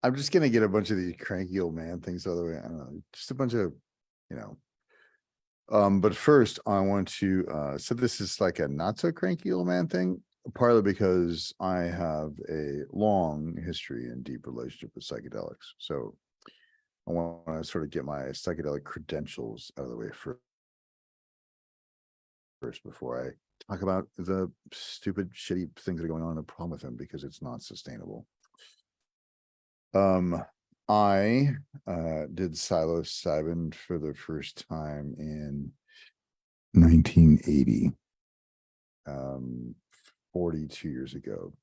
I'm just gonna get a bunch of these cranky old man things out of the way. I don't know, just a bunch of, you know. But first I want to so this is like a not so cranky old man thing, partly because I have a long history and deep relationship with psychedelics. So I want to sort of get my psychedelic credentials out of the way first before I talk about the stupid, shitty things that are going on and the problem with them because it's not sustainable. Um, I did psilocybin for the first time in 1980, 42 years ago.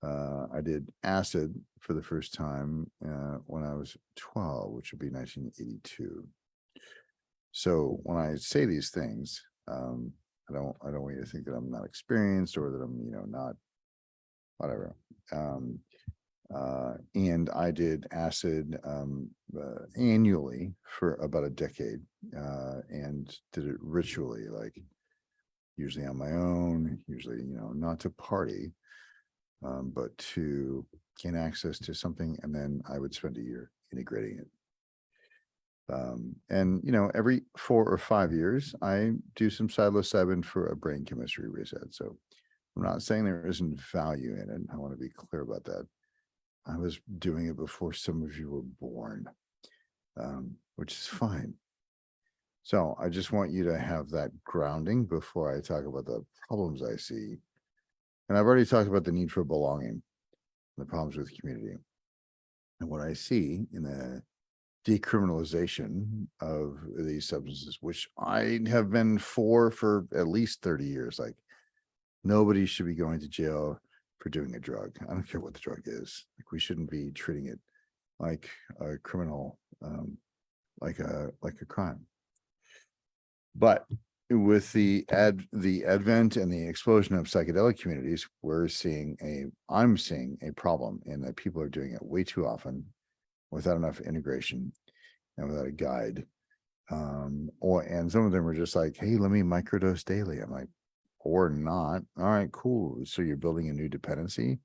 I did acid for the first time when I was 12, which would be 1982. So when I say these things, I don't want you to think that I'm not experienced or that I'm, not whatever. And I did acid annually for about a decade, and did it ritually, like usually on my own, usually, not to party, but to gain access to something. And then I would spend a year integrating it. And every 4 or 5 years, I do some psilocybin for a brain chemistry reset. So I'm not saying there isn't value in it. I want to be clear about that. I was doing it before some of you were born, which is fine. So I just want you to have that grounding before I talk about the problems I see. And I've already talked about the need for belonging, the problems with community. And what I see in the decriminalization of these substances, which I have been for at least 30 years. Like, nobody should be going to jail for doing a drug. I don't care what the drug is. Like, we shouldn't be treating it like a criminal, like a crime. But with the advent and the explosion of psychedelic communities, I'm seeing a problem in that people are doing it way too often without enough integration and without a guide. And some of them are just like, hey, let me microdose daily. I'm like, or not. All right, cool. So you're building a new dependency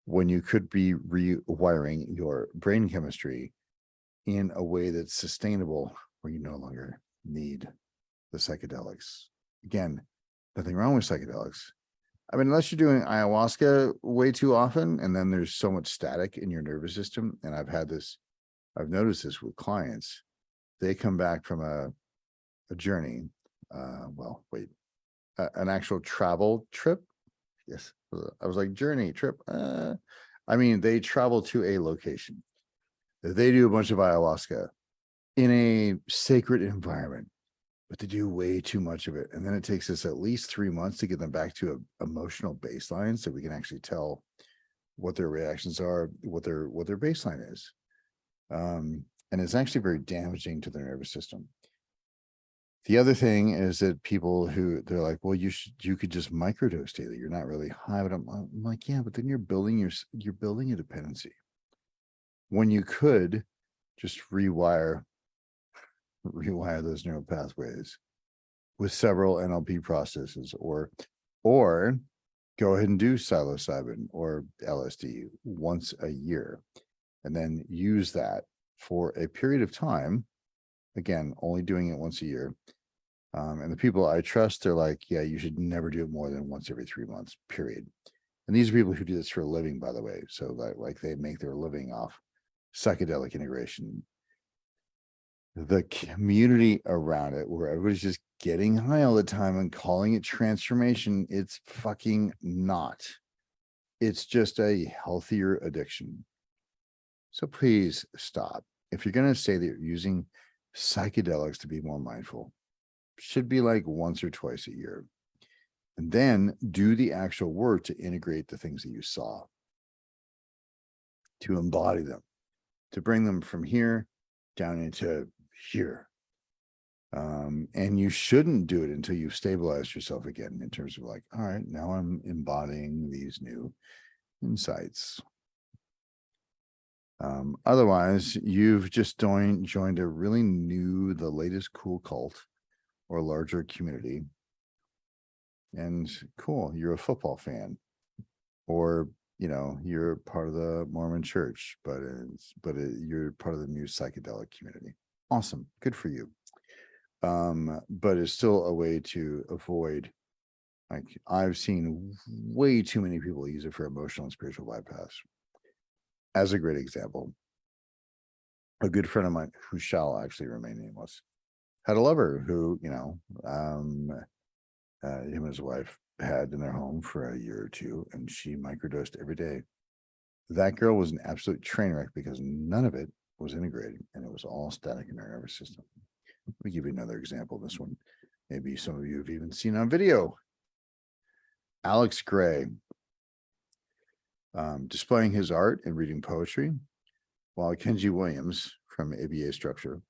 when you could be rewiring your brain chemistry in a way that's sustainable, where you no longer need the psychedelics. Again, nothing wrong with psychedelics. I mean, unless you're doing ayahuasca way too often, and then there's so much static in your nervous system. And I've noticed this with clients. They come back from a journey. An actual travel trip. Yes. I was like, journey trip. I mean, they travel to a location. They do a bunch of ayahuasca in a sacred environment, but they do way too much of it. And then it takes us at least 3 months to get them back to an emotional baseline so we can actually tell what their reactions are, what their baseline is. And it's actually very damaging to their nervous system. The other thing is that people they're like, well, you could just microdose daily. You're not really high. But I'm like, yeah, but then you're building a dependency when you could just rewire those neural pathways with several NLP processes, or go ahead and do psilocybin or LSD once a year, and then use that for a period of time. Again, only doing it once a year. And the people I trust, they're like, yeah, you should never do it more than once every 3 months, period. And these are people who do this for a living, by the way. So like they make their living off psychedelic integration. The community around it, where everybody's just getting high all the time and calling it transformation, it's fucking not. It's just a healthier addiction. So please stop. If you're going to say that you're using psychedelics to be more mindful, should be like once or twice a year. And then do the actual work to integrate the things that you saw, to embody them, to bring them from here down into here. And you shouldn't do it until you've stabilized yourself again, in terms of like, all right, now I'm embodying these new insights. Otherwise, you've just joined a really new, the latest cool cult or larger community. And cool, you're a football fan, or you're part of the Mormon church, you're part of the new psychedelic community. Awesome. Good for you. But it's still a way to avoid, like, I've seen way too many people use it for emotional and spiritual bypass. As a great example, a good friend of mine who shall actually remain nameless had a lover who, him and his wife had in their home for a year or two, and she microdosed every day. That girl was an absolute train wreck because none of it was integrated and it was all static in her nervous system. Let me give you another example of this one. Maybe some of you have even seen on video. Alex Gray displaying his art and reading poetry, while Kenji Williams from ABA Structure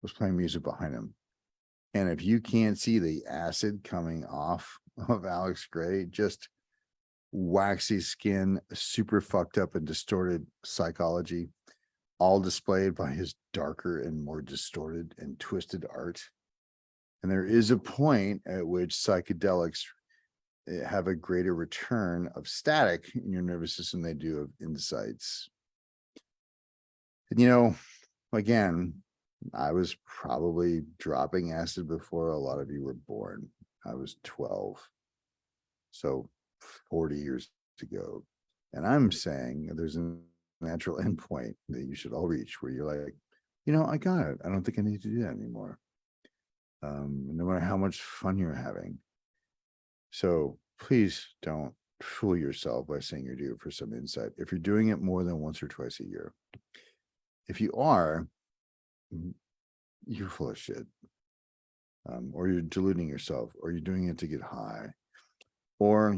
was playing music behind him. And if you can't see the acid coming off of Alex Gray, just waxy skin, super fucked up and distorted psychology, all displayed by his darker and more distorted and twisted art. And there is a point at which psychedelics have a greater return of static in your nervous system than they do of insights. And again, I was probably dropping acid before a lot of you were born. I was 12. So 40 years ago. And I'm saying there's a natural endpoint that you should all reach where you're like, I got it. I don't think I need to do that anymore. No matter how much fun you're having. So please don't fool yourself by saying you're due for some insight. If you're doing it more than once or twice a year, if you are, you're full of shit. Or you're deluding yourself, or you're doing it to get high, or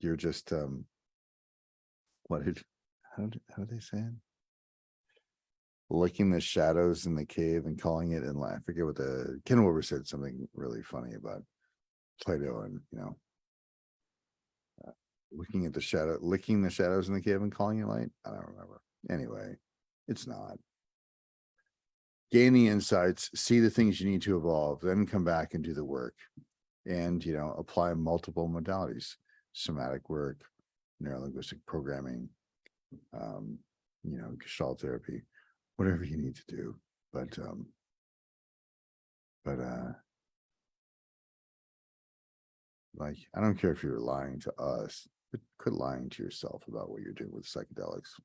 you're just how do they say it? Licking the shadows in the cave and calling it, and I forget what Ken Wilber said something really funny about Plato and licking the shadows in the cave and calling it light. I don't remember. Anyway, it's not. Gain the insights, see the things you need to evolve, then come back and do the work, and apply multiple modalities: somatic work, neurolinguistic programming, Gestalt therapy, whatever you need to do. But like, I don't care if you're lying to us, but quit lying to yourself about what you're doing with psychedelics.